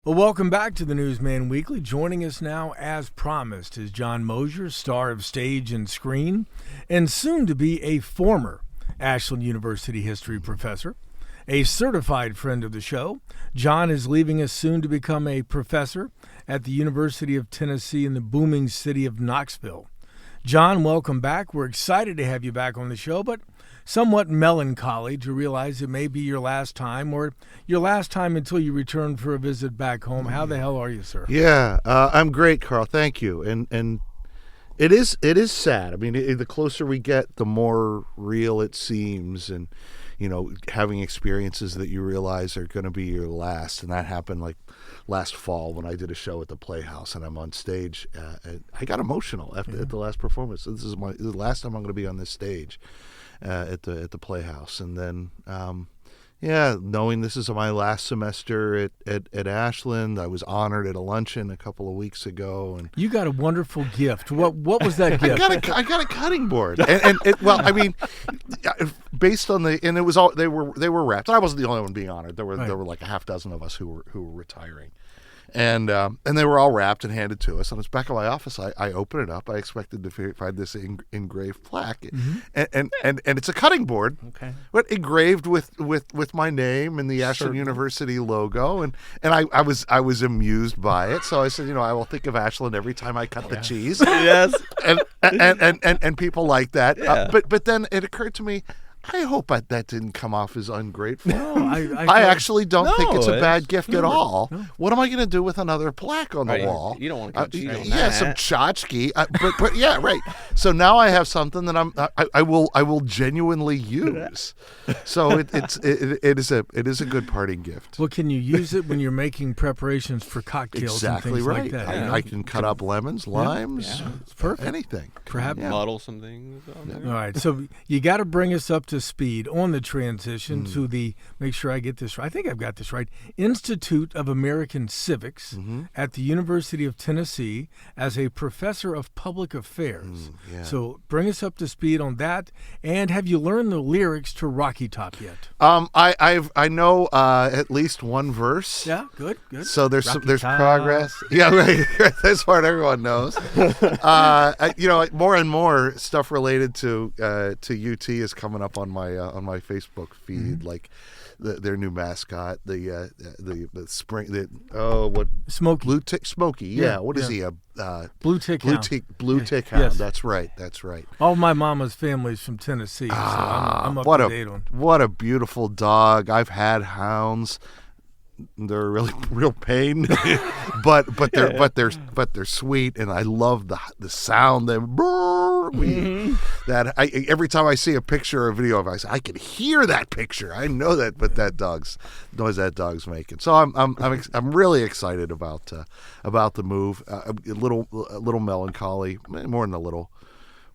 Well, welcome back to the Newsman Weekly. Joining us now, as promised, is John Moser, star of stage and screen, and soon to be a former Ashland University history professor, a certified friend of the show. John is leaving us soon to become a professor at the University of Tennessee in the booming city of Knoxville. John, welcome back. We're excited to have you back on the show, but somewhat melancholy to realize it may be your last time, or your last time until you return for a visit back home. How the hell are you, sir? Yeah, I'm great, Carl. Thank you. And it is sad. I mean, the closer we get, the more real it seems, and having experiences that you realize are going to be your last. And that happened like last fall when I did a show at the Playhouse, and I'm on stage. I got emotional at the last performance. So this is the last time I'm going to be on this stage. At the Playhouse, and then knowing this is my last semester at Ashland, I was honored at a luncheon a couple of weeks ago, and you got a wonderful gift. What was that gift? I got a cutting board, and based on and it was all they were wrapped. And I wasn't the only one being honored. There were like a half dozen of us who were retiring. And they were all wrapped and handed to us. On the back of my office, I open it up. I expected to find this engraved plaque, and it's a cutting board, but engraved with my name and the Ashland University logo, and I was amused by it. So I said, I will think of Ashland every time I cut the cheese. Yes, and people like that. Yeah. But then it occurred to me, I hope that didn't come off as ungrateful. No, I actually don't think it's a bad gift at all. No. What am I going to do with another plaque on the wall? You don't want to cheat on that. Some tchotchke. But yeah, right. So now I have something that I will genuinely use. So it is a good parting gift. Well, can you use it when you're making preparations for cocktails Exactly and things right. like that? I can cut up lemons, limes, it's perfect. Anything. Perhaps muddle some things. All right, so you got to bring us up to speed on the transition to the, make sure I get this right, I think I've got this right, Institute of American Civics at the University of Tennessee as a professor of public affairs. So bring us up to speed on that, and have you learned the lyrics to Rocky Top yet? I know at least one verse. Yeah, good. So there's Rocky Top. progress. Yeah, right. That's what everyone knows. More and more stuff related to UT is coming up on my Facebook feed, like their new mascot, the spring, Smokey. Smokey. Yeah. What is he? Blue tick hound. Blue tick hound. Yes. That's right. All my mama's family's from Tennessee, so I'm up to date on. What a beautiful dog. I've had hounds. They're really real pain, but they're sweet, and I love the sound. Every time I see a picture or a video of it, I can hear that picture. I know that, but that noise that dog's making. So I'm really excited about the move. A little melancholy, more than a little,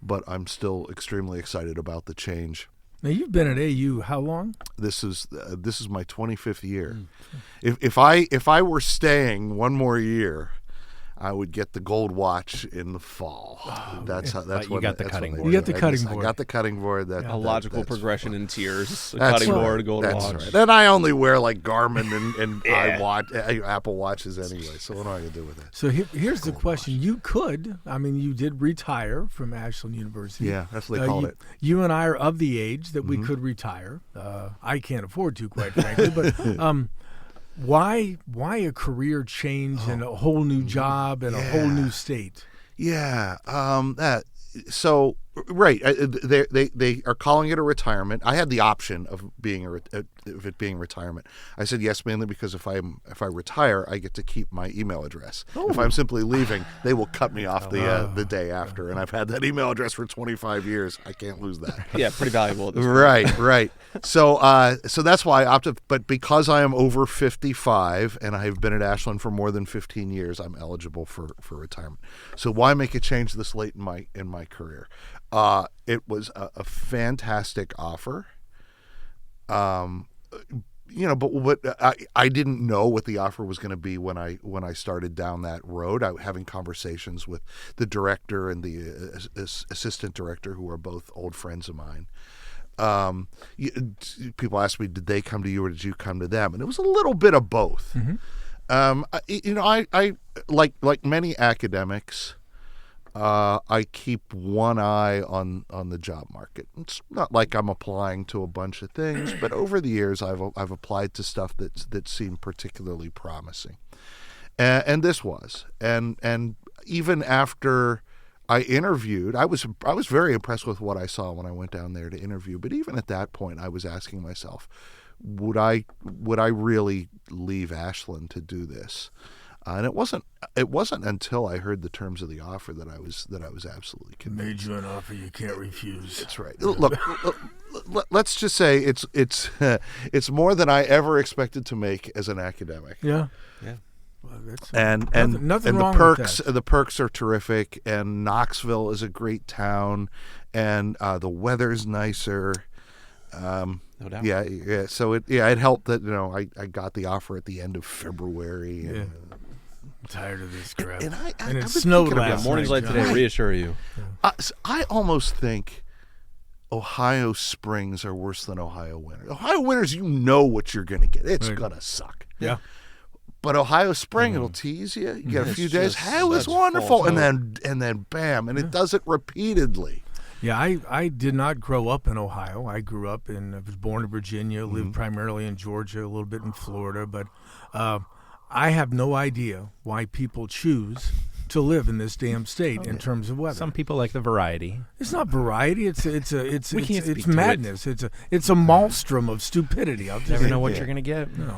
but I'm still extremely excited about the change. Now, you've been at AU how long? This is my 25th year. If I were staying one more year, I would get the gold watch in the fall. That's what you got the cutting board. You got the cutting board. I got the cutting board. A logical progression in tiers. That's Cutting right. board, gold That's watch. right. And I only wear like Garmin and Apple Watches anyway. So what am I going to do with that? So here's the question. You did retire from Ashland University. Yeah, that's what they called it. You and I are of the age that we could retire. I can't afford to, quite frankly. But why a career change and a whole new job and a whole new state? Yeah, so right, they are calling it a retirement. I had the option of it being retirement. I said yes, mainly because if I retire, I get to keep my email address. Oh. If I'm simply leaving, they will cut me off the day after, and I've had that email address for 25 years. I can't lose that. Yeah, pretty valuable. At this right. So that's why I opted. But because I am over 55 and I have been at Ashland for more than 15 years, I'm eligible for retirement. So why make a change this late in my career? It was a fantastic offer. But I didn't know what the offer was going to be when I started down that road. I was having conversations with the director and the assistant director, who are both old friends of mine. People asked me, did they come to you or did you come to them? And it was a little bit of both. I like many academics. I keep one eye on the job market. It's not like I'm applying to a bunch of things, but over the years I've applied to stuff that seemed particularly promising, and this was, and even after I interviewed, I was very impressed with what I saw when I went down there to interview. But even at that point, I was asking myself, would I really leave Ashland to do this? And it wasn't until I heard the terms of the offer that I was absolutely convinced. Made you an offer you can't refuse. That's right. Look, let's just say it's more than I ever expected to make as an academic. Yeah. Yeah. Well, that's And wrong the perks with that. the perks are terrific, and Knoxville is a great town, and the weather's nicer. No doubt. Yeah. So it helped that I got the offer at the end of February. And, I'm tired of this crap. And it I've been snowed thinking about last Mornings night, like today John. reassure you. I almost think Ohio springs are worse than Ohio winters. Ohio winters, you know what you're going to get. It's Right. going to suck. Yeah. But Ohio spring, it'll tease you. You get a few days. Hey, it was that's wonderful, false and then bam, and it does it repeatedly. Yeah, I did not grow up in Ohio. I was born in Virginia, lived primarily in Georgia, a little bit in Florida, but I have no idea why people choose to live in this damn state in terms of weather. Some people like the variety. It's not variety. It's We can't speak to madness. It's a maelstrom of stupidity. I'll just Never say know what that. you're gonna get. No.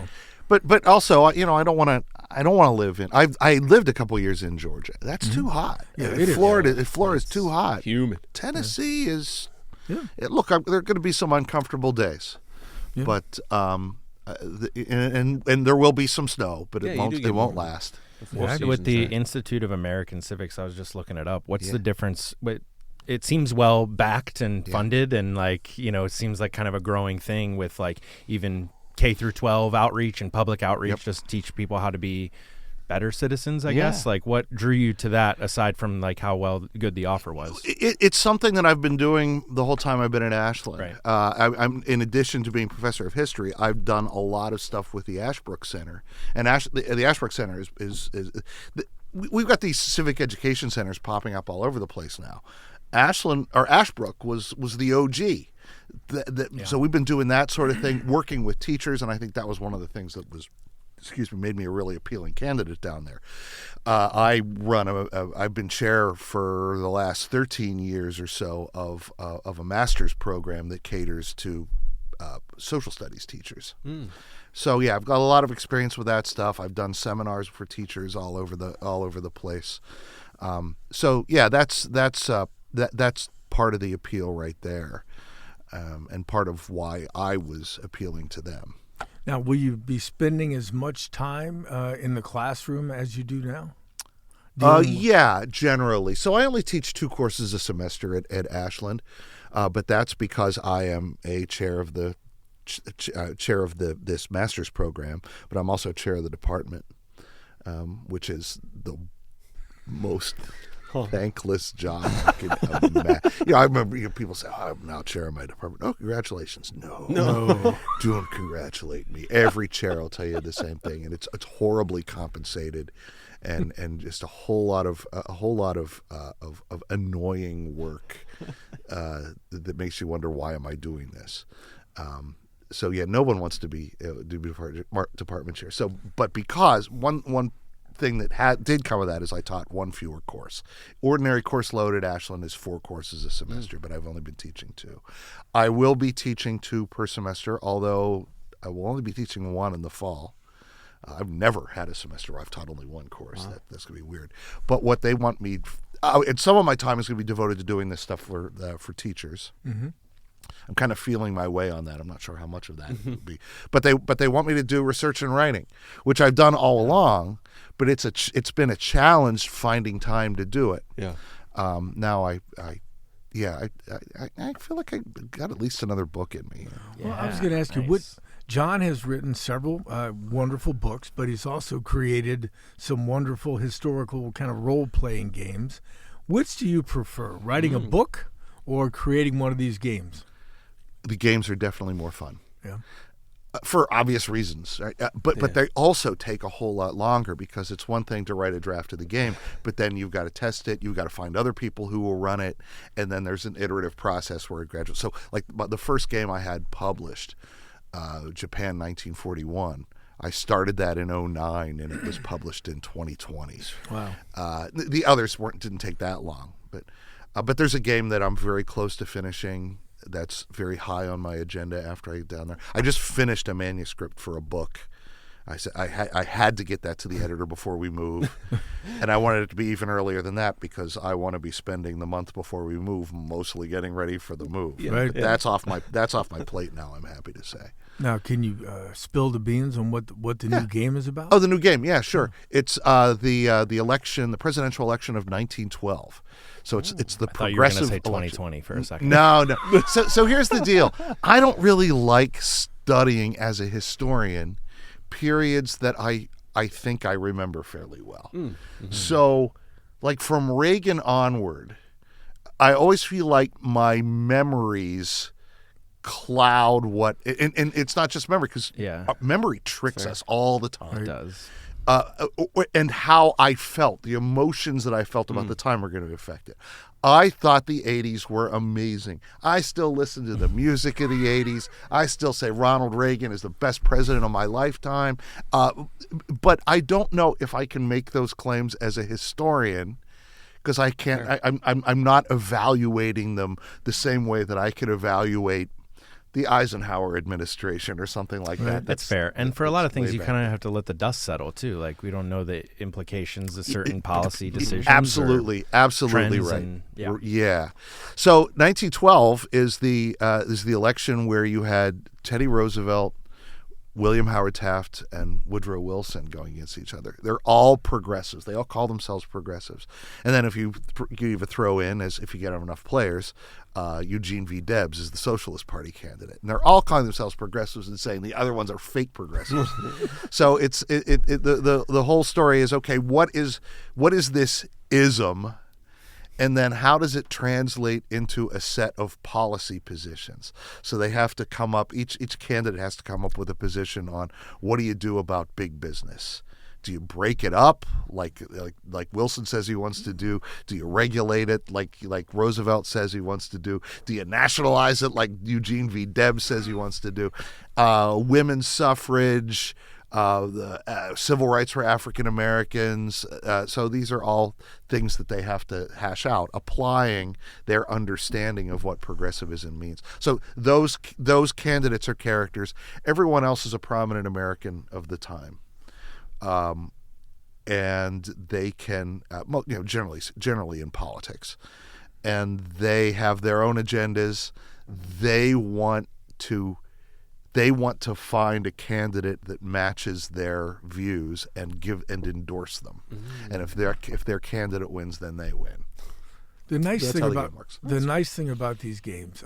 But also, I don't want to live in. I lived a couple years in Georgia. That's too hot. Yeah, it is. Florida's too hot. Humid. Tennessee is. Yeah. Look, there are going to be some uncomfortable days, Yeah. but and there will be some snow, but Yeah, you do it get won't more. last. With the Institute of American Civics, I was just looking it up. What's Yeah. the difference? It seems well backed and funded, and it seems like kind of a growing thing with even K through 12 outreach and public outreach, just teach people how to be better citizens, I guess. What drew you to that aside from how good the offer was? It's something that I've been doing the whole time I've been at Ashland. Right. I'm in addition to being professor of history, I've done a lot of stuff with the Ashbrook Center, and the Ashbrook Center we've got these civic education centers popping up all over the place now. Ashbrook was the OG. So we've been doing that sort of thing, working with teachers, and I think that was one of the things that made me a really appealing candidate down there. I've been chair for the last 13 years or so of a master's program that caters to social studies teachers. So I've got a lot of experience with that stuff. I've done seminars for teachers all over the place. That's part of the appeal right there, and part of why I was appealing to them. Now, will you be spending as much time in the classroom as you do now? Yeah, generally. So I only teach 2 courses a semester at Ashland, but that's because I am a chair of this master's program, but I'm also chair of the department, which is the most thankless job I could imagine. I remember people say, I'm now chair of my department. Oh, congratulations. No. Don't congratulate me. Every chair will tell you the same thing, and it's horribly compensated, and just a whole lot of annoying work that makes you wonder, why am I doing this? No one wants to be department chair. But because one thing that did come of that is I taught 1 fewer course. Ordinary course load at Ashland is 4 courses a semester, but I've only been teaching 2. I will be teaching 2 per semester, although I will only be teaching 1 in the fall. I've never had a semester where I've taught only 1 course. Wow. That's going to be weird. But what they want me, and some of my time is going to be devoted to doing this stuff for teachers. Mm-hmm. I'm kind of feeling my way on that. I'm not sure how much of that would be, but they want me to do research and writing, which I've done all along. But it's been a challenge finding time to do it. Yeah. Now I feel like I got at least another book in me. Well, I was going to ask you, John has written several wonderful books, but he's also created some wonderful historical kind of role-playing games. Which do you prefer, writing a book or creating one of these games? The games are definitely more fun. Yeah. for obvious reasons, right? But they also take a whole lot longer, because it's one thing to write a draft of the game, but then you've got to test it, you've got to find other people who will run it, and then there's an iterative process where it graduates. So like the first game I had published, Japan 1941, I started that in 2009 and it was published in 2020. Wow. The others didn't take that long, but there's a game that I'm very close to finishing that's very high on my agenda after I get down there. I just finished a manuscript for a book. I said I had to get that to the editor before we move, and I wanted it to be even earlier than that, because I want to be spending the month before we move mostly getting ready for the move. Right. That's off my plate now, I'm happy to say. Now, can you spill the beans on what the new game is about? Oh, the new game, yeah, sure. It's the election, the presidential election of 1912. So it's the I thought you were progressive going to say election. 2020 for a second. No. So here's the deal. I don't really like studying as a historian periods that I think I remember fairly well. Mm-hmm. So, like from Reagan onward, I always feel like my memories cloud what, and it's not just memory, because memory tricks us all the time. It does. And how I felt, the emotions that I felt about the time are going to affect it. I thought the 80s were amazing. I still listen to the music of the 80s. I still say Ronald Reagan is the best president of my lifetime. But I don't know if I can make those claims as a historian, because I can't. I'm not evaluating them the same way that I could evaluate the Eisenhower administration or something like that. That's fair. And for a lot of things, you kind of have to let the dust settle too. Like, we don't know the implications of certain policy decisions. Absolutely right. And, yeah. So 1912 is the election where you had Teddy Roosevelt, William Howard Taft, and Woodrow Wilson going against each other. They're all progressives. They all call themselves progressives. And then if you even throw in, as if you get enough players, Eugene V. Debs is the Socialist Party candidate. And they're all calling themselves progressives and saying the other ones are fake progressives. So the whole story is, okay, what is this ism? And then how does it translate into a set of policy positions? So they have to come up, each candidate has to come up with a position on what do you do about big business? Do you break it up like Wilson says he wants to do? Do you regulate it like Roosevelt says he wants to do? Do you nationalize it like Eugene V. Debs says he wants to do? Women's suffrage, the civil rights for African Americans. So these are all things that they have to hash out, applying their understanding of what progressivism means. So those candidates are characters. Everyone else is a prominent American of the time, and they can, generally in politics, and they have their own agendas. They want to find a candidate that matches their views and endorse them. Mm-hmm. And if their candidate wins, then they win. The nice That's thing how about the game works. nice thing about these games,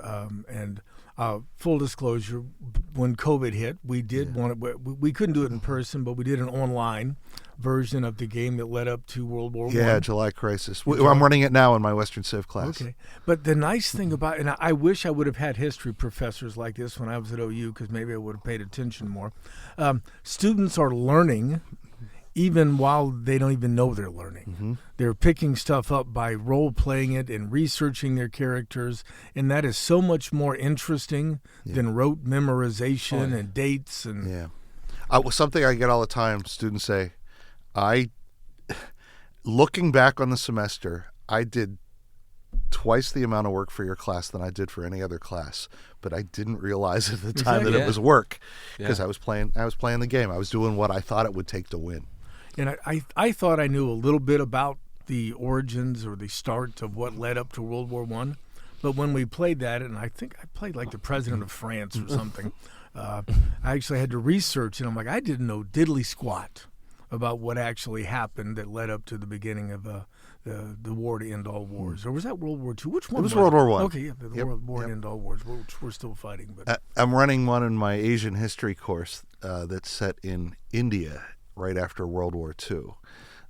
and full disclosure, when COVID hit, we did we couldn't do it in person, but we did an online version of the game that led up to World War I. Yeah, July Crisis. I'm running it now in my Western Civ class. Okay. But the nice thing about, and I wish I would have had history professors like this when I was at OU, because maybe I would have paid attention more. Students are learning even while they don't even know they're learning. Mm-hmm. They're picking stuff up by role-playing it and researching their characters, and that is so much more interesting than rote memorization and dates. And something I get all the time, students say, looking back on the semester, I did twice the amount of work for your class than I did for any other class, but I didn't realize at the time that it was work, because I was playing the game. I was doing what I thought it would take to win. And I thought I knew a little bit about the origins or the start of what led up to World War I, but when we played that, and I think I played like the president of France or something, I actually had to research, and I'm like, I didn't know diddly squat about what actually happened that led up to the beginning of the war to end all wars. Or was that World War II? Which one? It was World War I. Okay, yeah, the World War to end all wars, which we're still fighting. But I'm running one in my Asian history course that's set in India right after World War II.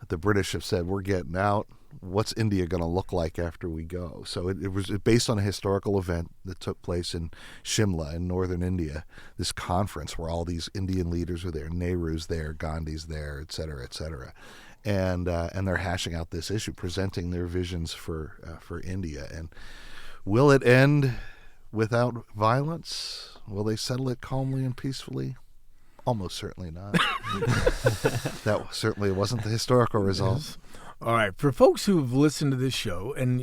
The British have said, we're getting out. what's India going to look like after we go. So it was based on a historical event that took place in Shimla in northern India, this conference where all these Indian leaders are there. Nehru's there, Gandhi's there, et cetera, et cetera. And they're hashing out this issue, presenting their visions for India. And will it end without violence? Will they settle it calmly and peacefully? Almost certainly not. That certainly wasn't the historical result. Yes. All right. For folks who have listened to this show, and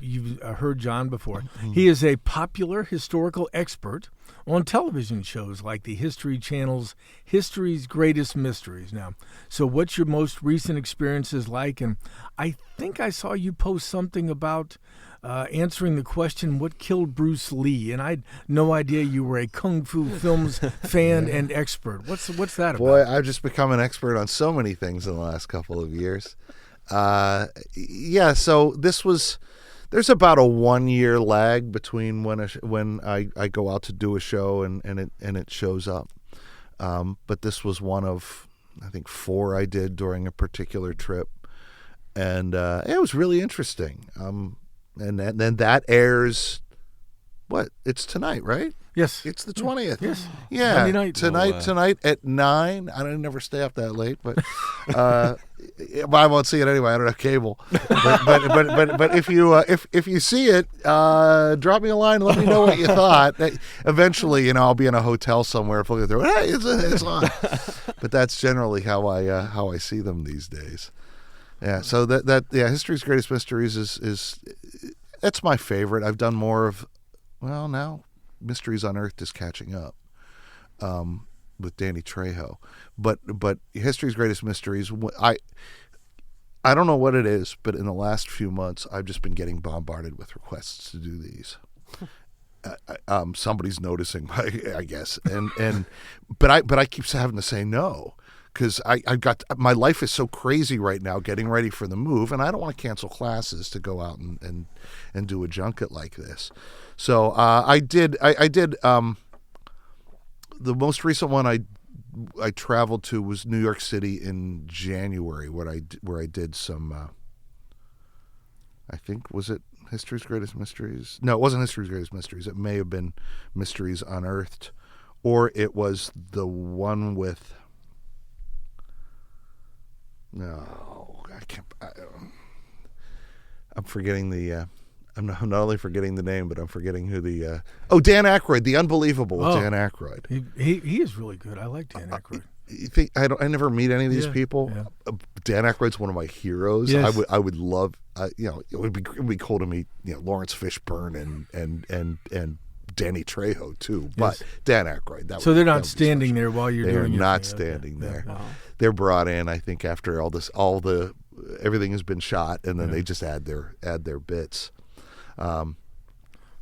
you've heard John before, he is a popular historical expert on television shows like the History Channel's History's Greatest Mysteries. Now, so what's your most recent experiences like? And I think I saw you post something about answering the question, what killed Bruce Lee? And I had no idea you were a Kung Fu films fan and expert. What's that about? Boy, I've just become an expert on so many things in the last couple of years. So there's about a 1 year lag between when I go out to do a show and it shows up. But this was one of, I think, 4 I did during a particular trip. And it was really interesting. And then that airs, it's tonight, right? Yes. It's the 20th. Yes. Yeah. Monday night. Tonight at 9. I don't never stay up that late, but I won't see it anyway. I don't have cable. But if you see it, drop me a line and let me know what you thought. Eventually, I'll be in a hotel somewhere flipping through. Hey, it's on. But that's generally how I see them these days. Yeah. So History's Greatest Mysteries is that's my favorite. I've done more of, now Mysteries Unearthed is catching up with Danny Trejo, but History's Greatest Mysteries, I don't know what it is, but in the last few months I've just been getting bombarded with requests to do these. Somebody's noticing, I guess, but I keep having to say no. Because I've got my life is so crazy right now, getting ready for the move, and I don't want to cancel classes to go out and do a junket like this. So I did. The most recent one I traveled to was New York City in January, where I did some. I think, was it History's Greatest Mysteries? No, it wasn't History's Greatest Mysteries. It may have been Mysteries Unearthed, or it was the one with. No, I can't. I'm forgetting the. I'm not only forgetting the name, but I'm forgetting who the. Dan Aykroyd, the unbelievable Dan Aykroyd. He is really good. I like Dan Aykroyd. You think I never meet any of these people. Yeah. Dan Aykroyd's one of my heroes. Yes. I would love. It would be cool to meet Lawrence Fishburne and Danny Trejo too. But Dan Aykroyd. So they're not standing there while you're doing your thing. They're not standing there. Wow. They're brought in, I think, after everything has been shot, and then they just add their bits. But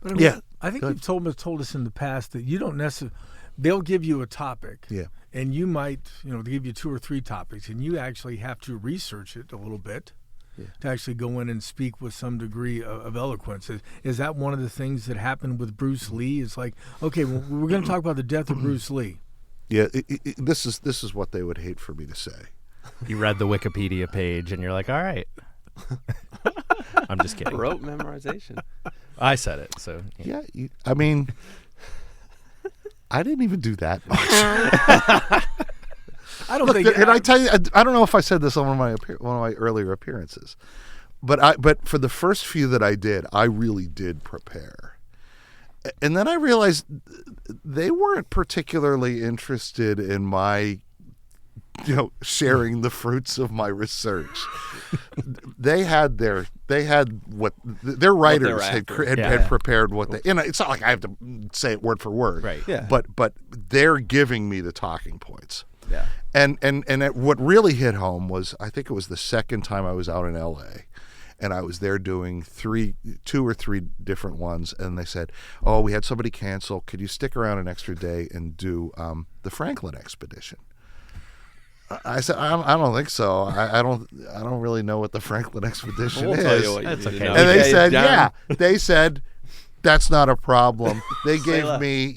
I think you've told us in the past that you don't necessarily. They'll give you a topic, and you might, they give you 2 or 3 topics, and you actually have to research it a little bit to actually go in and speak with some degree of eloquence. Is that one of the things that happened with Bruce Lee? It's like, okay, well, we're going to talk about the death of Bruce Lee. Yeah, this is what they would hate for me to say. You read the Wikipedia page and you're like, all right. I'm just kidding. Rote memorization. I said it, so. Yeah, I mean, I didn't even do that much. I don't think. And I tell you, I don't know if I said this on one of my earlier appearances, but for the first few that I did, I really did prepare. And then I realized they weren't particularly interested in my, sharing the fruits of my research. They had what their writers had prepared what they. It's not like I have to say it word for word, right? Yeah. But they're giving me the talking points. Yeah. And what really hit home was, I think it was the second time I was out in L.A. And I was there doing 2 or 3 different ones, and they said, "Oh, we had somebody cancel. Could you stick around an extra day and do the Franklin expedition?" I said, "I don't think so. I don't really know what the Franklin expedition We'll is." tell you what That's you need okay. to know. And they Okay, said, John. "Yeah." They said, That's not a problem. They Say gave less. me,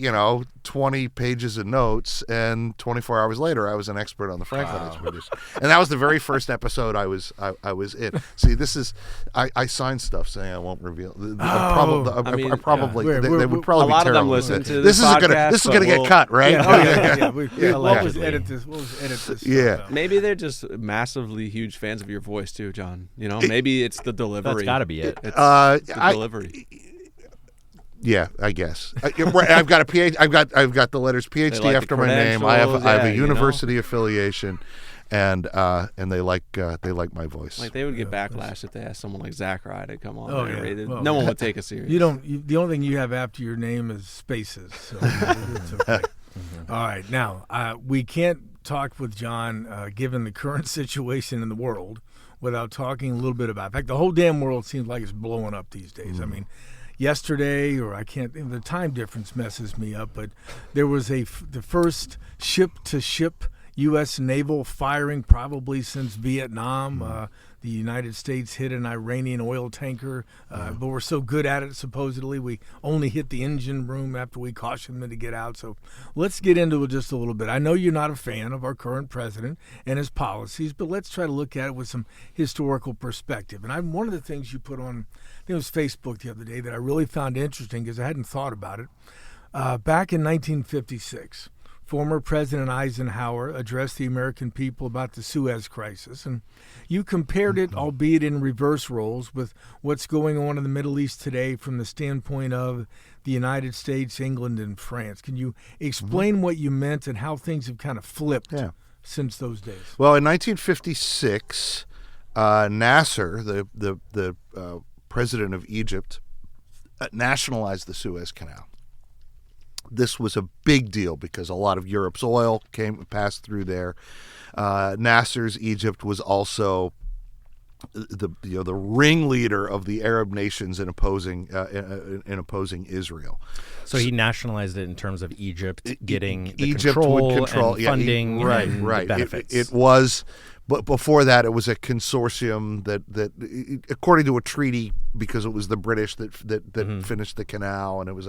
20 pages of notes, and 24 hours later, I was an expert on the Franklin expedition. And that was the very first episode I was in. See, this is I signed stuff saying I won't reveal. I probably Yeah. they would probably a be lot of them terrible. listen to this this is podcast, gonna get but cut, right? Yeah. We'll just Allegedly. edit this. We'll just edit this. Yeah. Stuff out. maybe they're just massively huge fans of your voice too, John. Maybe it's the delivery. That's got to be it. It's the delivery. Yeah, I guess. I've got a PhD. I've got the letters PhD like the after my name. I have credentials, a university affiliation, and they like my voice. Like they would get backlash if they asked someone like Zachary to come on. Oh, there. yeah. Well, No one would take it serious. The only thing you have after your name is spaces. So it's okay. All right. Now, we can't talk with John, given the current situation in the world, without talking a little bit about. In fact, the whole damn world seems like it's blowing up these days. I mean, yesterday, or I can't. The time difference messes me up, but there was the first ship-to-ship U.S. naval firing probably since Vietnam. The United States hit an Iranian oil tanker, but we're so good at it, supposedly, we only hit the engine room after we cautioned them to get out. So let's get into it just a little bit. I know you're not a fan of our current president and his policies, but let's try to look at it with some historical perspective. And one of the things you put on, I think it was Facebook the other day, that I really found interesting because I hadn't thought about it. Back in 1956, former President Eisenhower addressed the American people about the Suez Crisis, and you compared it, albeit in reverse roles, with what's going on in the Middle East today from the standpoint of the United States, England, and France. Can you explain what you meant and how things have kind of flipped since those days? Well, in 1956, Nasser, the president of Egypt, nationalized the Suez Canal. This was a big deal because a lot of Europe's oil passed through there. Nasser's Egypt was also the ringleader of the Arab nations in opposing Israel. So he nationalized it in terms of Egypt getting the Egypt control, would control and funding and right. the benefits. It was, but before that, it was a consortium that according to a treaty, because it was the British that finished the canal, and it was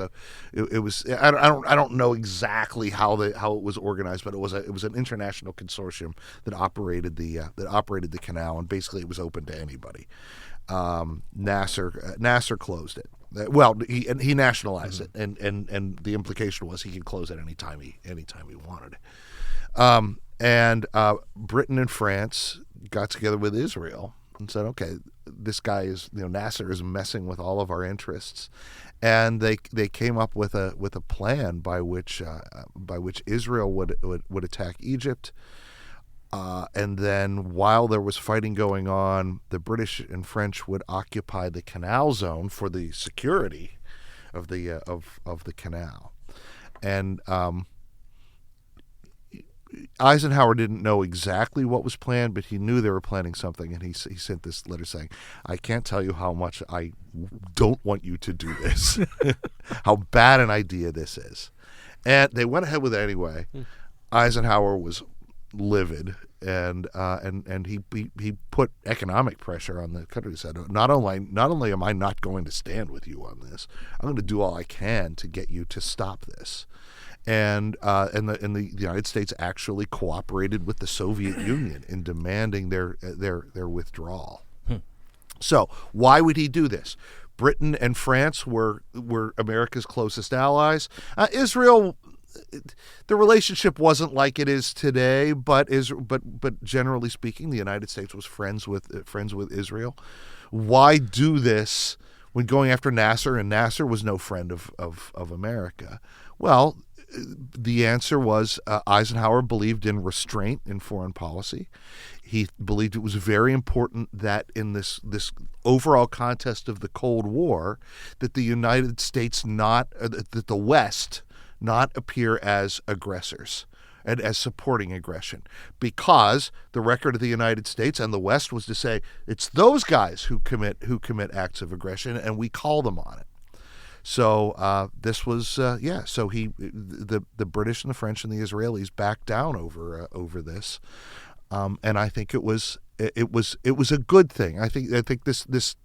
I don't know exactly how it was organized, but it was an international consortium that operated the canal, and basically it was open to anybody. Nasser closed it. Well, he nationalized it, and the implication was he could close it anytime he wanted. And Britain and France got together with Israel and said, "Okay, this guy Nasser is messing with all of our interests," and they came up with a plan by which Israel would attack Egypt. And then, while there was fighting going on, the British and French would occupy the canal zone for the security of the canal. And Eisenhower didn't know exactly what was planned, but he knew they were planning something, and he sent this letter saying, "I can't tell you how much I don't want you to do this, how bad an idea this is." And they went ahead with it anyway. Eisenhower was livid, and he put economic pressure on the country. He said, not only am I not going to stand with you on this, I'm going to do all I can to get you to stop this. And the United States actually cooperated with the Soviet Union in demanding their withdrawal. So why would he do this? Britain and France were America's closest allies. Israel, the relationship wasn't like it is today, but generally speaking, the United States was friends with Israel. Why do this when going after Nasser? And Nasser was no friend of America. Well, the answer was Eisenhower believed in restraint in foreign policy. He believed it was very important that in this overall contest of the Cold War, that the United States that the West not appear as aggressors and as supporting aggression, because the record of the United States and the West was to say it's those guys who commit acts of aggression, and we call them on it. So this was so the British and the French and the Israelis backed down over this, and I think it was a good thing. I think this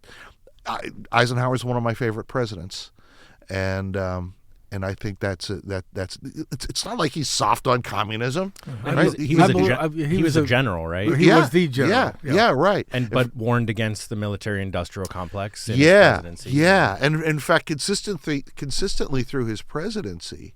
Eisenhower is one of my favorite presidents, and I think it's not like he's soft on communism. Right? He was a general, right? He was the general. Yeah, right. But warned against the military-industrial complex in his presidency. Yeah, and in fact, consistently through his presidency,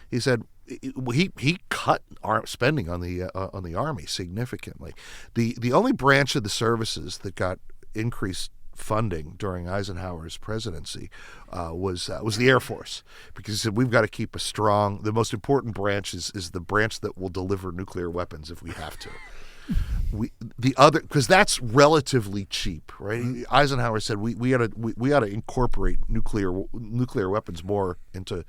he said he cut spending on the Army significantly. The only branch of the services that got increased funding during Eisenhower's presidency was the Air Force, because he said we've got to keep a strong. The most important branch is the branch that will deliver nuclear weapons if we have to. Because that's relatively cheap, right? Mm-hmm. Eisenhower said we ought to incorporate nuclear weapons more into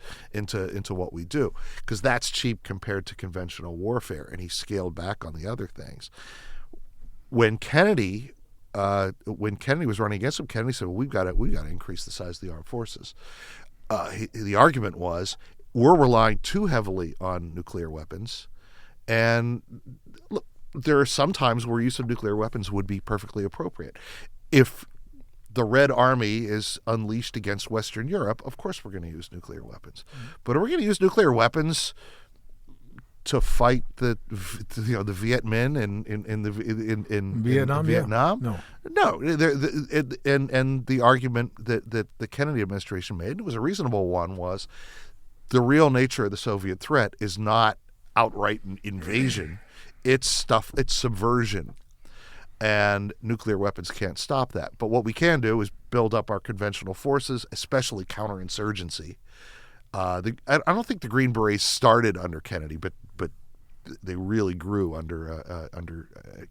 what we do, because that's cheap compared to conventional warfare, and he scaled back on the other things. When Kennedy was running against him, Kennedy said, "Well, we've got to increase the size of the armed forces." The argument was, we're relying too heavily on nuclear weapons, and look, there are some times where use of nuclear weapons would be perfectly appropriate. If the Red Army is unleashed against Western Europe, of course we're going to use nuclear weapons. But are we going to use nuclear weapons to fight the Viet Minh in Vietnam? Yeah. No. And the argument that the Kennedy administration made, was a reasonable one, was the real nature of the Soviet threat is not outright invasion. It's subversion, and nuclear weapons can't stop that. But what we can do is build up our conventional forces, especially counterinsurgency. I don't think the Green Berets started under Kennedy, but they really grew under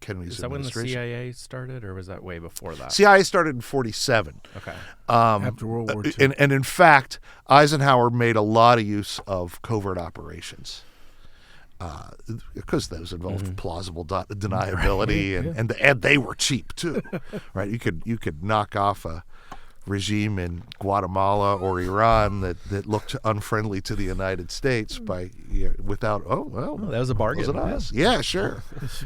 Kennedy's administration. Is that when the CIA started, or was that way before that? CIA started in 1947. Okay. After World War II. And in fact, Eisenhower made a lot of use of covert operations. Because those involved plausible deniability, and they were cheap too, right? You could knock off a regime in Guatemala or Iran that looked unfriendly to the United States without that was a bargain. Was it us? Yeah, sure.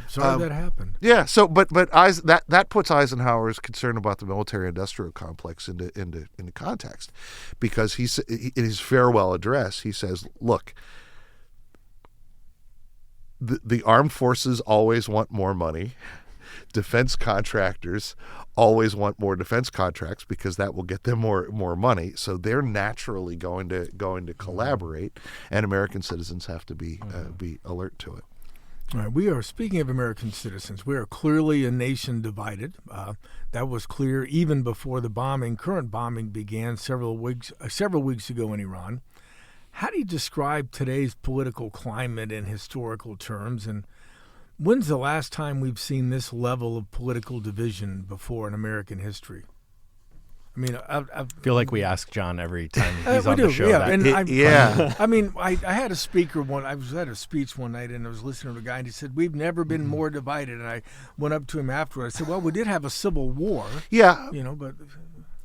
Sorry that happened. Yeah. So, but that puts Eisenhower's concern about the military-industrial complex into context, because in his farewell address he says, "Look, the armed forces always want more money. Defense contractors always want more defense contracts, because that will get them more money. So they're naturally going to collaborate, and American citizens have to be alert to it." All right. We are, speaking of American citizens, we are clearly a nation divided. That was clear even before the current bombing began several weeks ago in Iran. How do you describe today's political climate in historical terms, and when's the last time we've seen this level of political division before in American history? I mean, I feel like we ask John every time he's on the show. Yeah, I mean, I had a speaker I was at a speech one night, and I was listening to a guy, and he said, "We've never been more divided." And I went up to him afterward. I said, "Well, we did have a civil war." Yeah, but.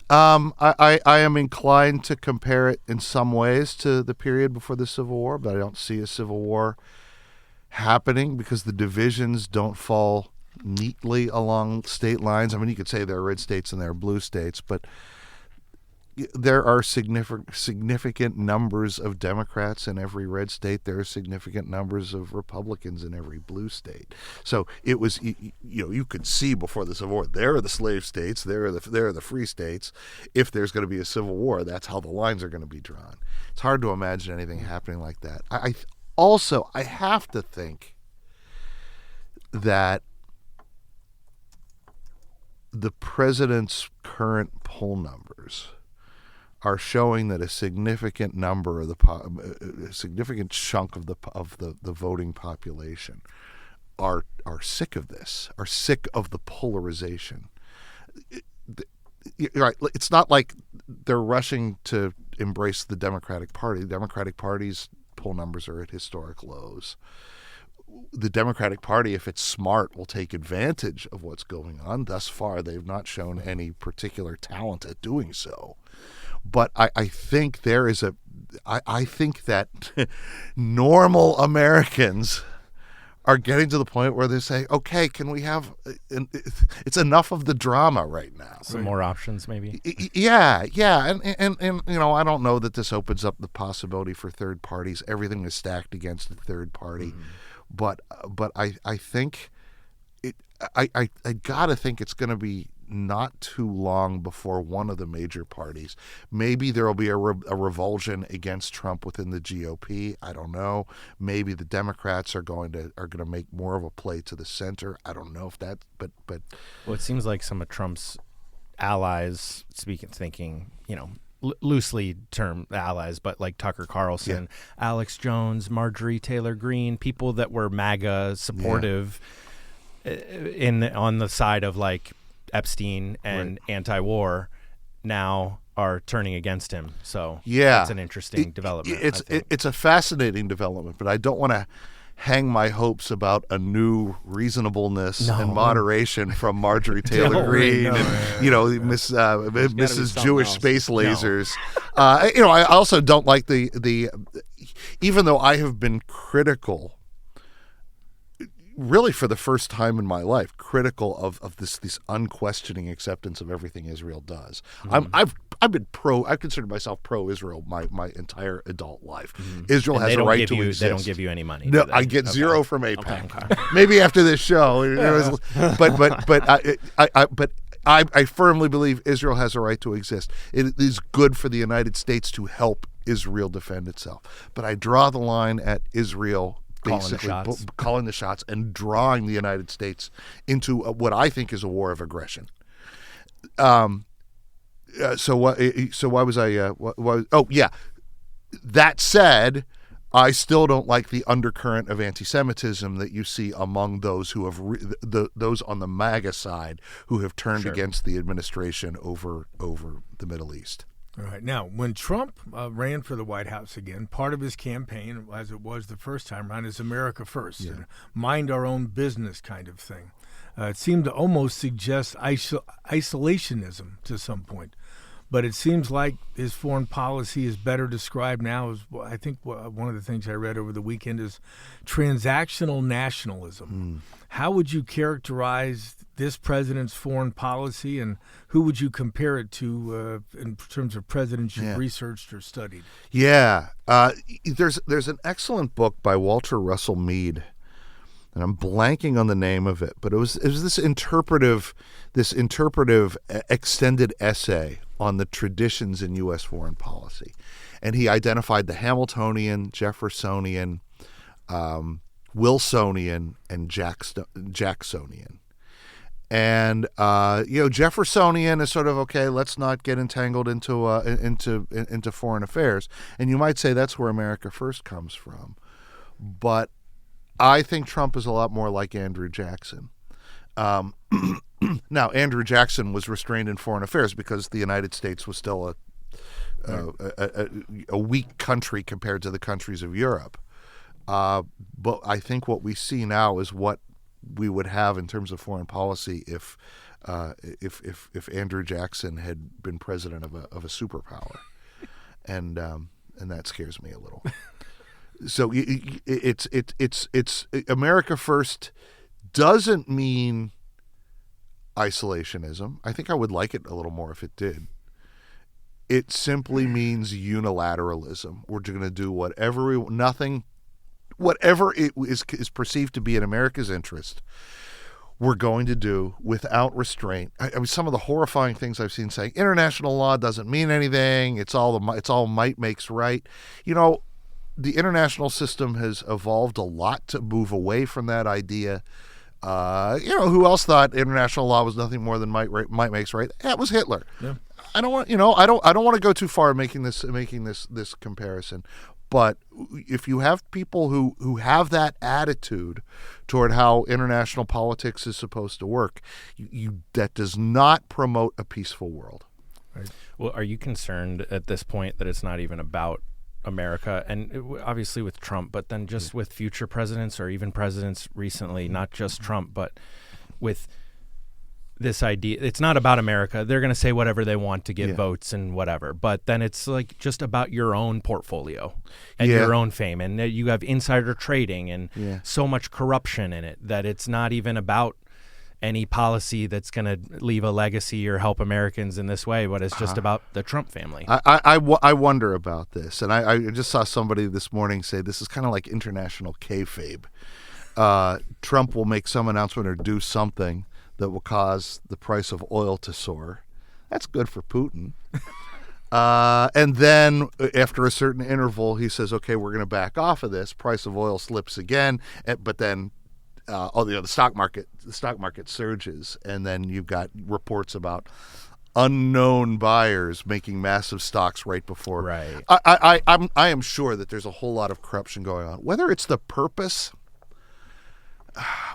I am inclined to compare it in some ways to the period before the Civil War, but I don't see a civil war happening, because the divisions don't fall neatly along state lines. I mean, you could say there are red states and there are blue states, but there are significant numbers of Democrats in every red state. There are significant numbers of Republicans in every blue state. So it was, you could see before the Civil War, there are the slave states, there are the free states. If there's going to be a civil war, that's how the lines are going to be drawn. It's hard to imagine anything happening like that. I have to think that the president's current poll numbers are showing that a significant number of a significant chunk of the voting population are sick of this, are sick of the polarization. Right? It's not like they're rushing to embrace the Democratic Party. The Democratic Party's poll numbers are at historic lows. The Democratic Party, if it's smart, will take advantage of what's going on. Thus far, they've not shown any particular talent at doing so. But I think I think that normal Americans are getting to the point where they say, okay, can we have, it's enough of the drama right now. Some more options, maybe. Yeah. And I don't know that this opens up the possibility for third parties. Everything is stacked against the third party. But I think I gotta think it's going to be not too long before one of the major parties, maybe there will be a revulsion against Trump within the GOP. I don't know. Maybe the Democrats are going to make more of a play to the center. I don't know if that, but well, it seems like some of Trump's allies, thinking, loosely termed allies, but like Tucker Carlson, Alex Jones, Marjorie Taylor Greene, people that were MAGA supportive on the side of like Epstein and anti-war, now are turning against him. So it's an interesting development. It's a fascinating development, but I don't want to hang my hopes about a new reasonabalso and moderation from Marjorie Taylor Greene and Mrs. Jewish Space Lasers. I also don't like the even though I have been critical, really for the first time in my life, critical of this unquestioning acceptance of everything Israel does. I've been I consider myself pro-Israel my entire adult life. Israel has a right to exist. They don't give you any money. No, I get zero from AIPAC. Maybe after this show, but I firmly believe Israel has a right to exist. It is good for the United States to help Israel defend itself. But I draw the line at Israel basically calling the shots and drawing the United States into what I think is a war of aggression. So why was I? That said, I still don't like the undercurrent of anti-Semitism that you see among those who have those on the MAGA side who have turned against the administration over the Middle East. All right. Now, when Trump ran for the White House again, part of his campaign, as it was the first time around, is America First, and mind our own business kind of thing. It seemed to almost suggest isolationism to some point. But it seems like his foreign policy is better described now as, I think one of the things I read over the weekend is transactional nationalism. How would you characterize this president's foreign policy, and who would you compare it to in terms of presidents you've researched or studied? There's an excellent book by Walter Russell Mead, and I'm blanking on the name of it, but it was this interpretive extended essay on the traditions in U.S. foreign policy, and he identified the Hamiltonian, Jeffersonian, Wilsonian, and Jacksonian. And Jeffersonian is sort of okay. Let's not get entangled into foreign affairs, and you might say that's where America First comes from, but I think Trump is a lot more like Andrew Jackson. Now, Andrew Jackson was restrained in foreign affairs because the United States was still a weak country compared to the countries of Europe. But I think what we see now is what we would have in terms of foreign policy if Andrew Jackson had been president of a superpower, and that scares me a little. So it's America First doesn't mean isolationism. I think I would like it a little more if it did. It simply means unilateralism. We're going to do whatever it is perceived to be in America's interest, we're going to do without restraint. I mean, some of the horrifying things I've seen saying international law doesn't mean anything. It's all might makes right. The international system has evolved a lot to move away from that idea. Who else thought international law was nothing more than might makes right? That was Hitler. Yeah. I don't want to go too far making this comparison. But if you have people who have that attitude toward how international politics is supposed to work, that does not promote a peaceful world. Right. Well, are you concerned at this point that it's not even about America, and obviously with Trump, but then just with future presidents or even presidents recently, not just Trump, but with this idea. It's not about America. They're going to say whatever they want to get votes and whatever. But then it's like just about your own portfolio and your own fame. And you have insider trading and so much corruption in it that it's not even about any policy that's going to leave a legacy or help Americans in this way, but it's just about the Trump family. I wonder about this. And I just saw somebody this morning say this is kind of like international kayfabe. Trump will make some announcement or do something that will cause the price of oil to soar. That's good for Putin. And then after a certain interval, he says, okay, we're going to back off of this. Price of oil slips again. But then the stock market surges. And then you've got reports about unknown buyers making massive stocks right before. Right. I am sure that there's a whole lot of corruption going on. Whether it's the purpose,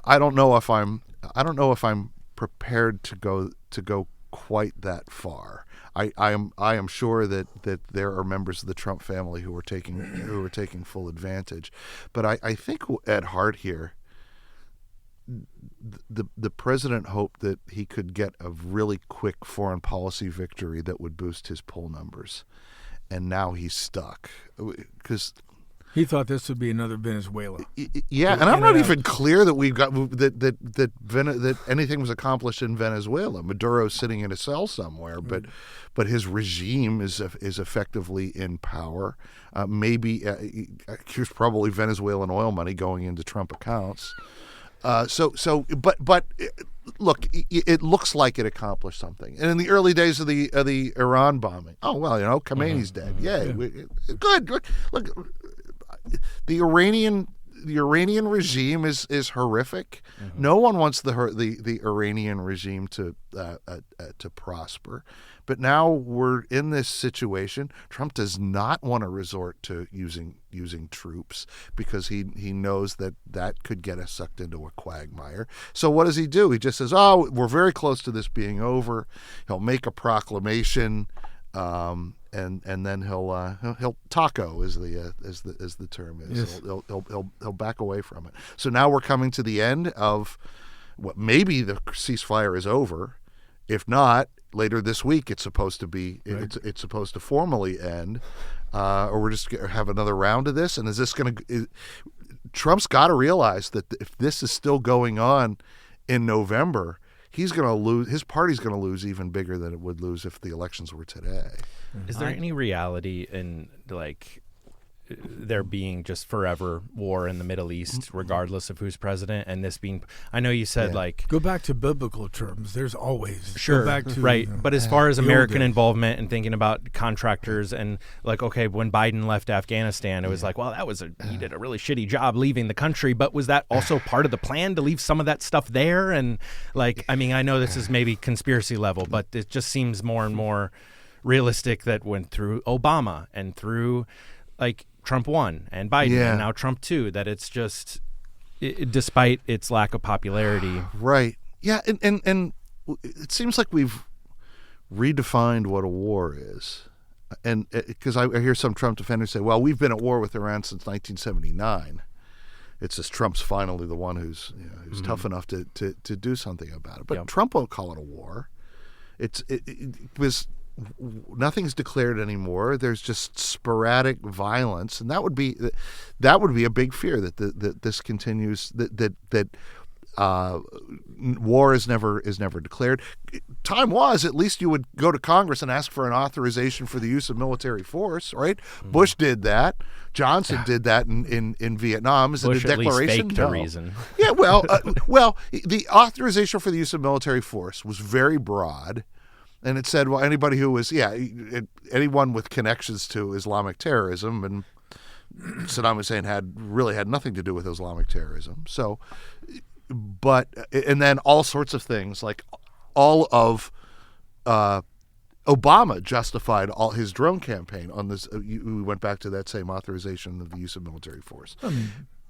I don't know if I'm prepared to go quite that far. I am sure that there are members of the Trump family who are taking full advantage, but I think at heart here, the president hoped that he could get a really quick foreign policy victory that would boost his poll numbers, and now he's stuck because. He thought this would be another Venezuela. Yeah, and I'm not even clear that we've got that anything was accomplished in Venezuela. Maduro's sitting in a cell somewhere, but his regime is effectively in power. Maybe here's probably Venezuelan oil money going into Trump accounts. But look, it looks like it accomplished something. And in the early days of the Iran bombing, Khomeini's dead. Yay, good. Look. The Iranian regime is horrific. Mm-hmm. No one wants the Iranian regime to prosper. But now we're in this situation. Trump does not want to resort to using troops because he knows that could get us sucked into a quagmire. So what does he do? He just says, "Oh, we're very close to this being over." He'll make a proclamation. And then he'll taco as the term is. Yes. He'll back away from it. So now we're coming to the end of what maybe the ceasefire is over. If not, later this week it's supposed to be. Right. It's supposed to formally end, or we're just gonna have another round of this. And is this going to? Trump's got to realize that if this is still going on in November, he's going to lose. His party's going to lose even bigger than it would lose if the elections were today. Is there any reality in there being just forever war in the Middle East, regardless of who's president? And this being, I know you said go back to biblical terms. There's always sure go back to, right, but as far as American involvement and thinking about contractors and okay, when Biden left Afghanistan, it was well, he did a really shitty job leaving the country. But was that also part of the plan to leave some of that stuff there? And I know this is maybe conspiracy level, but it just seems more and more realistic that went through Obama and through Trump 1 and Biden and now Trump 2, that it's just despite its lack of popularity. Right. Yeah. And it seems like we've redefined what a war is. And because I hear some Trump defenders say, well, we've been at war with Iran since 1979. It's just Trump's finally the one who's tough enough to do something about it. But Trump won't call it a war. It was nothing's declared anymore. There's just sporadic violence, and that would be a big fear that this continues. That war is never declared. Time was at least you would go to Congress and ask for an authorization for the use of military force. Right? Mm-hmm. Bush did that. Johnson did that in Vietnam. Is Bush it a declaration? At least faked a reason. Yeah. Well, the authorization for the use of military force was very broad. And it said, well, anybody who was, anyone with connections to Islamic terrorism, and Saddam Hussein really had nothing to do with Islamic terrorism. So, and then all sorts of things, like all of Obama justified all his drone campaign on this. We went back to that same authorization of the use of military force.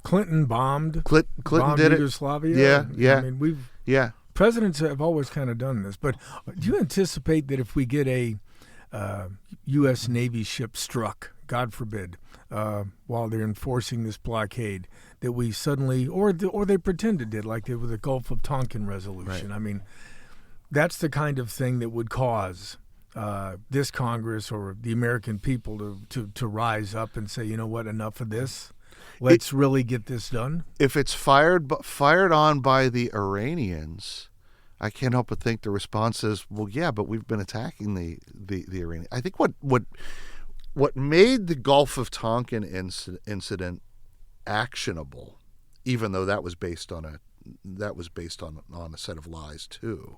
Clinton bombed. Clinton did Yugoslavia. it. Yeah. I mean, presidents have always kind of done this, but do you anticipate that if we get a U.S. Navy ship struck, God forbid, while they're enforcing this blockade, that we suddenly, or they pretend it did, like they with the Gulf of Tonkin resolution? Right. I mean, that's the kind of thing that would cause this Congress or the American people to rise up and say, you know what, enough of this. Let's really get this done. If it's fired on by the Iranians, I can't help but think the response is, well, yeah, but we've been attacking the Iranians. I think what made the Gulf of Tonkin incident actionable, even though that was based on a set of lies too,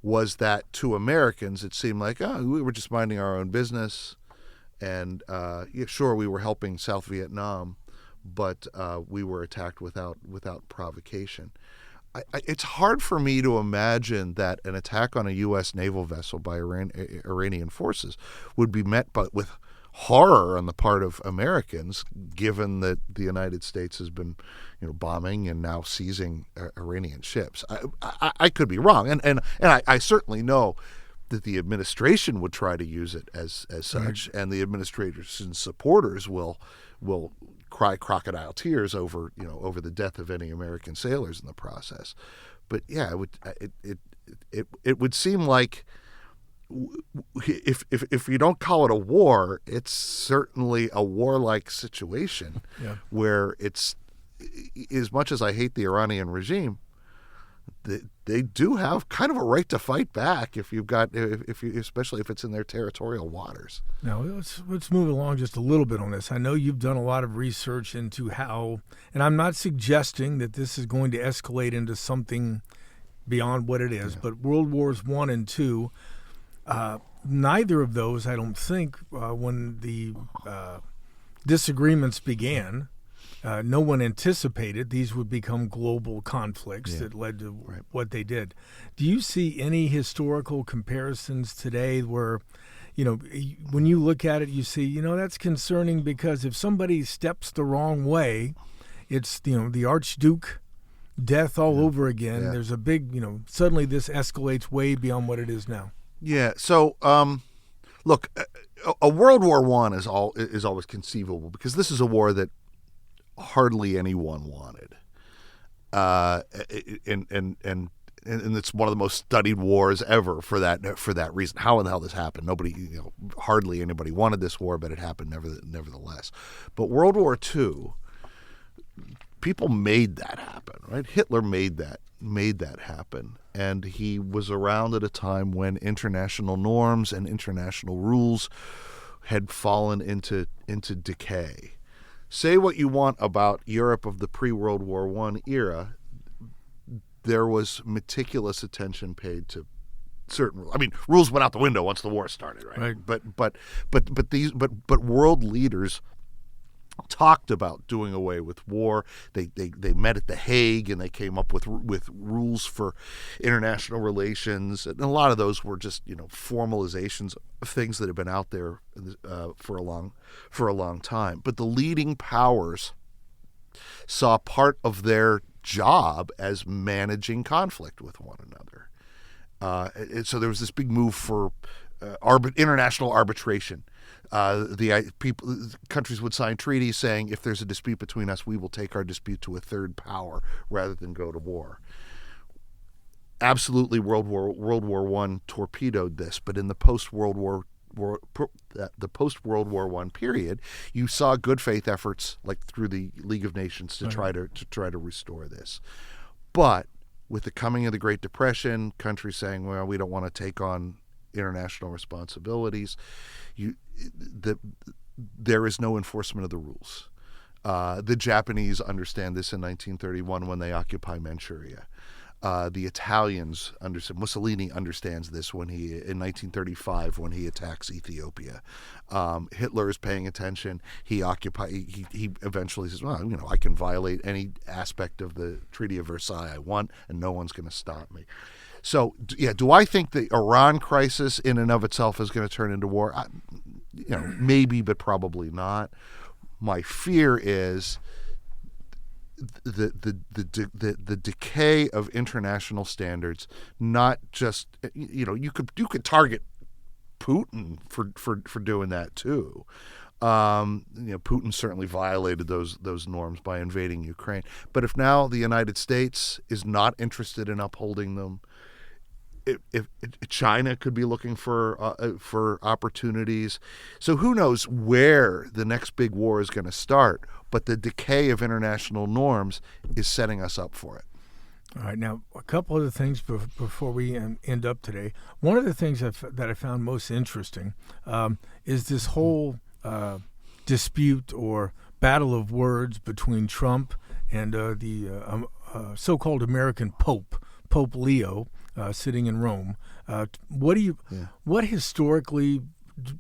was that to Americans it seemed like, oh, we were just minding our own business, and sure, we were helping South Vietnam, but we were attacked without provocation. It's hard for me to imagine that an attack on a U.S. naval vessel by Iranian forces would be met with horror on the part of Americans, given that the United States has been, bombing and now seizing Iranian ships. I could be wrong, and I certainly know that the administration would try to use it as such, and the administration's supporters will cry crocodile tears over the death of any American sailors in the process. But yeah, it would seem like if you don't call it a war, it's certainly a warlike situation, where it's, as much as I hate the Iranian regime, they do have kind of a right to fight back especially if it's in their territorial waters. Now let's move along just a little bit on this. I know you've done a lot of research into how, and I'm not suggesting that this is going to escalate into something beyond what it is, but World Wars I and II, neither of those, I don't think, when the disagreements began, no one anticipated these would become global conflicts that led to what they did. Do you see any historical comparisons today where, when you look at it, you see, that's concerning because if somebody steps the wrong way, it's, the Archduke death all over again. There's a big, suddenly this escalates way beyond what it is now. Yeah. So, look, a World War I is always conceivable because this is a war that hardly anyone wanted, and it's one of the most studied wars ever for that reason. How in the hell this happened? Hardly anybody wanted this war, but it happened nevertheless. But World War II, people made that happen, right? Hitler made that happen, and he was around at a time when international norms and international rules had fallen into decay. Say what you want about Europe of the pre-World War I era, there was meticulous attention paid to certain rules. I mean, rules went out the window once the war started, right? But world leaders talked about doing away with war. They met at The Hague and they came up with rules for international relations, and a lot of those were just formalizations of things that have been out there for a long time. But the leading powers saw part of their job as managing conflict with one another, and so there was this big move for international arbitration. Countries would sign treaties saying, if there's a dispute between us, we will take our dispute to a third power rather than go to war. Absolutely, World War I torpedoed this, but in the post-World War I period, you saw good faith efforts like through the League of Nations to try to restore this. But with the coming of the Great Depression, countries saying, well, we don't want to take on international responsibilities, there is no enforcement of the rules. The Japanese understand this in 1931 when they occupy Manchuria. The Italians Mussolini understands this in 1935 when he attacks Ethiopia. Hitler is paying attention. He eventually says, well, I can violate any aspect of the Treaty of Versailles I want, and no one's going to stop me. So, do I think the Iran crisis in and of itself is going to turn into war? Maybe, but probably not. My fear is the decay of international standards. Not just you could target Putin for doing that too. Putin certainly violated those norms by invading Ukraine. But if now the United States is not interested in upholding them, if China could be looking for opportunities. So who knows where the next big war is going to start? But the decay of international norms is setting us up for it. All right, now a couple other things before we end up today. One of the things that I found most interesting is this whole dispute or battle of words between Trump and the so-called American Pope Leo, sitting in Rome. What historically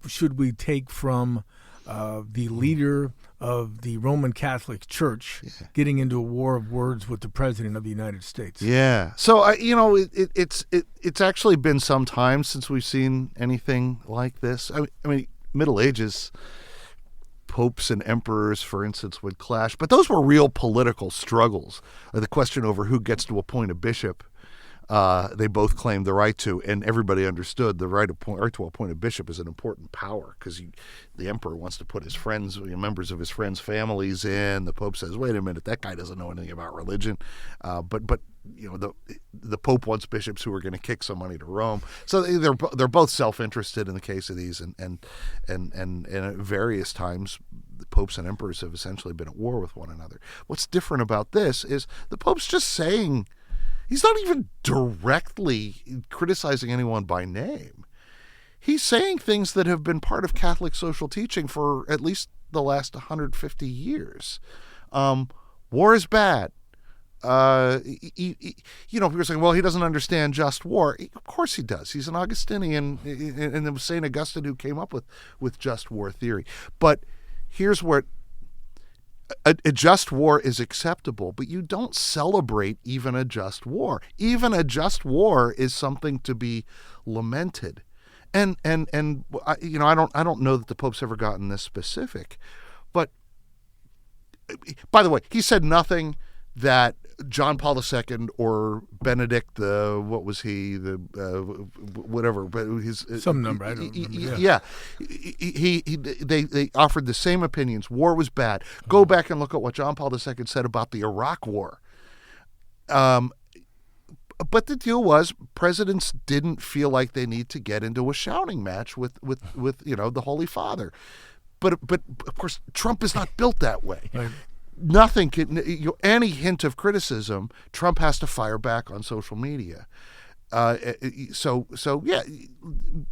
should we take from the leader of the Roman Catholic Church getting into a war of words with the President of the United States? Yeah. So it's actually been some time since we've seen anything like this. I mean, Middle Ages, popes and emperors, for instance, would clash, but those were real political struggles. The question over who gets to appoint a bishop. They both claimed the right to, and everybody understood the right to appoint a bishop is an important power because the emperor wants to put his friends, members of his friends' families in. The pope says, "Wait a minute, that guy doesn't know anything about religion," but the pope wants bishops who are going to kick some money to Rome. So they're both self-interested in the case of these, and at various times, the popes and emperors have essentially been at war with one another. What's different about this is the pope's just saying. He's not even directly criticizing anyone by name. He's saying things that have been part of Catholic social teaching for at least the last 150 years. War is bad. People are saying, well, he doesn't understand just war. Of course he does. He's an Augustinian, and it was St. Augustine who came up with just war theory. But here's where a just war is acceptable, but you don't celebrate even a just war. Even a just war is something to be lamented. And I don't know that the Pope's ever gotten this specific. But by the way, he said nothing that John Paul II or Benedict what was he, whatever, but his some number, I don't remember. Yeah. They offered the same opinions. War was bad. Go back and look at what John Paul II said about the Iraq War. But the deal was presidents didn't feel like they need to get into a shouting match with the Holy Father. But of course Trump is not built that way. Right. Nothing can, any hint of criticism, Trump has to fire back on social media. So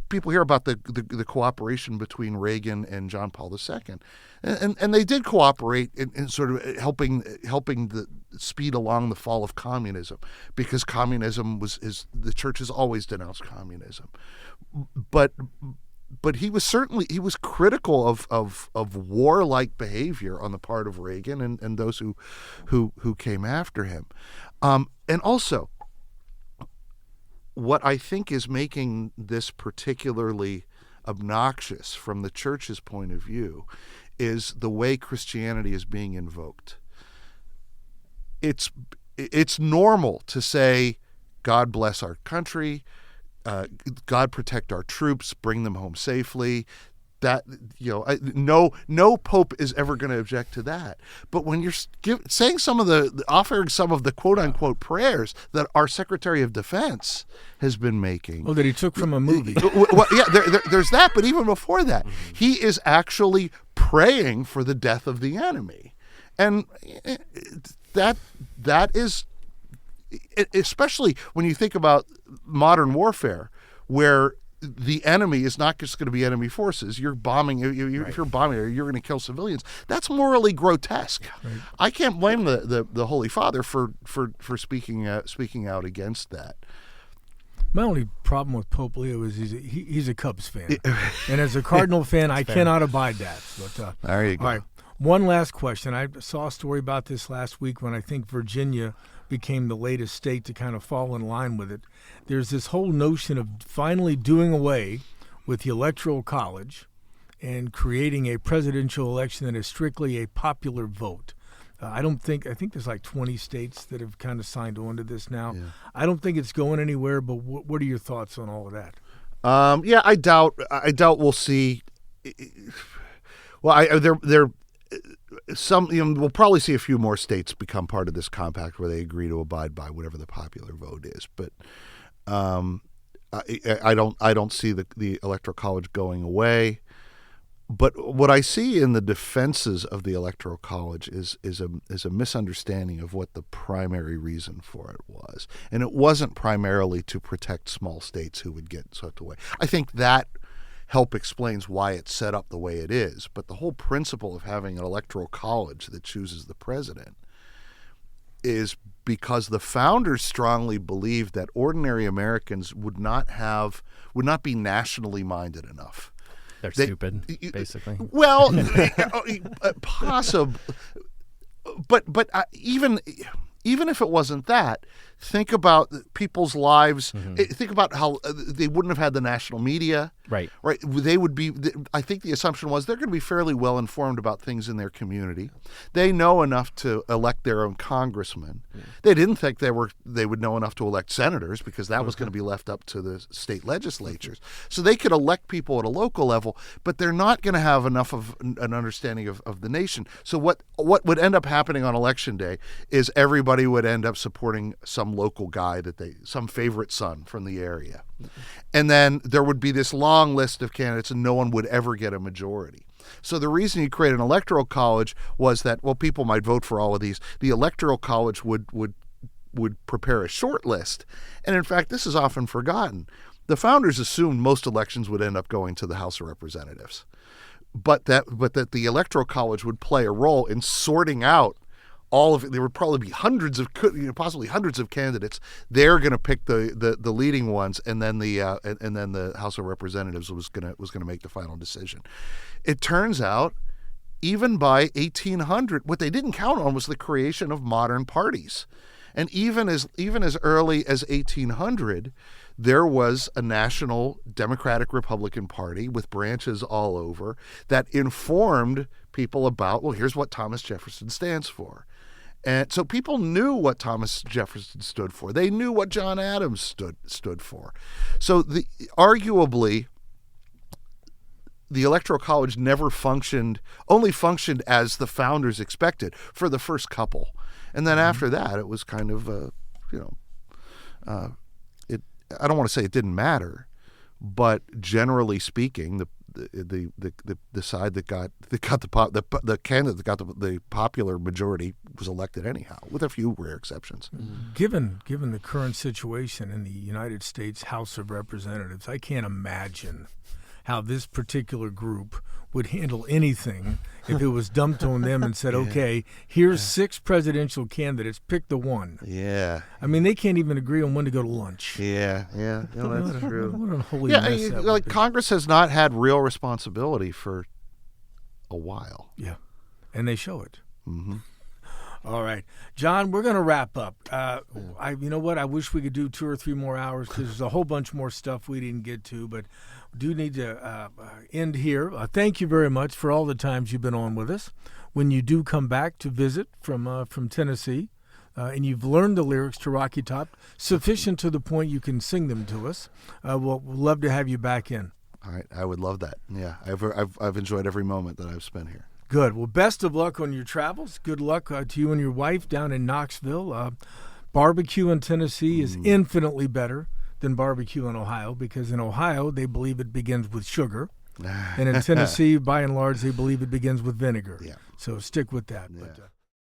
people hear about the cooperation between Reagan and John Paul II, and they did cooperate in sort of helping the speed along the fall of communism, because communism the church has always denounced communism, but he was critical of warlike behavior on the part of Reagan and those who came after him, and also. What I think is making this particularly obnoxious from the church's point of view is the way Christianity is being invoked. It's normal to say, God bless our country, God protect our troops, bring them home safely. That no pope is ever going to object to that. But when you're saying offering some of the quote unquote prayers that our Secretary of Defense has been making, that he took from a movie. There's that. But even before that, he is actually praying for the death of the enemy, and that is, especially when you think about modern warfare, where the enemy is not just going to be enemy forces. You're bombing. If you're bombing, you're going to kill civilians. That's morally grotesque. Right. I can't blame the Holy Father for speaking out against that. My only problem with Pope Leo is he's a Cubs fan, and as a Cardinal fan, I cannot abide that. But there you go. All right, one last question. I saw a story about this last week when I think Virginia became the latest state to kind of fall in line with it. There's this whole notion of finally doing away with the Electoral College and creating a presidential election that is strictly a popular vote. I think there's like 20 states that have kind of signed on to this now. Yeah. I don't think it's going anywhere, but what are your thoughts on all of that? I doubt we'll see. Well, we'll probably see a few more states become part of this compact where they agree to abide by whatever the popular vote is. But I don't see the Electoral College going away. But what I see in the defenses of the Electoral College is a misunderstanding of what the primary reason for it was. And it wasn't primarily to protect small states who would get swept away. I think that help explains why it's set up the way it is. But the whole principle of having an Electoral College that chooses the president is because the founders strongly believed that ordinary Americans would not be nationally minded enough. They're stupid, basically. Well, possible, but even if it wasn't that, think about people's lives. Think about how they wouldn't have had the national media. Right. They would be. I think the assumption was they're going to be fairly well informed about things in their community. They know enough to elect their own congressman. Yeah. They didn't think they would know enough to elect senators because that was going to be left up to the state legislatures. So they could elect people at a local level, but they're not going to have enough of an understanding of the nation. So what would end up happening on election day is everybody would end up supporting some local guy some favorite son from the area. And then there would be this long list of candidates and no one would ever get a majority. So the reason you create an electoral college was that, well, people might vote for all of these. The electoral college would prepare a short list. And in fact, this is often forgotten. The founders assumed most elections would end up going to the House of Representatives. But that the electoral college would play a role in sorting out all of it. There would probably be possibly hundreds of candidates. They're going to pick the leading ones, and then the House of Representatives was going to make the final decision. It turns out, even by 1800, what they didn't count on was the creation of modern parties, and even as early as 1800, there was a national Democratic Republican Party with branches all over that informed people about, well, here's what Thomas Jefferson stands for. And so people knew what Thomas Jefferson stood for. They knew what John Adams stood for. So arguably, the Electoral College only functioned as the founders expected for the first couple. And then after that, it was kind of, I don't want to say it didn't matter, but generally speaking, the side that got the candidate that got the popular majority was elected anyhow, with a few rare exceptions. Given the current situation in the United States House of Representatives, I can't imagine how this particular group would handle anything if it was dumped on them and said, okay, here's 6 presidential candidates, pick the one. Yeah. I mean, they can't even agree on when to go to lunch. Yeah, no, that's true. What a holy mess that would be. Congress has not had real responsibility for a while. Yeah, and they show it. Mm-hmm. All right, John, we're going to wrap up. You know what? I wish we could do 2 or 3 more hours because there's a whole bunch more stuff we didn't get to, but do need to end here. Thank you very much for all the times you've been on with us. When you do come back to visit from Tennessee, and you've learned the lyrics to Rocky Top, sufficient to the point you can sing them to us, we'd love to have you back in. All right, I would love that. Yeah, I've enjoyed every moment that I've spent here. Good. Well, best of luck on your travels. Good luck to you and your wife down in Knoxville. Barbecue in Tennessee is infinitely better than barbecue in Ohio because in Ohio they believe it begins with sugar. And in Tennessee, by and large, they believe it begins with vinegar. Yeah. So stick with that. Yeah. But,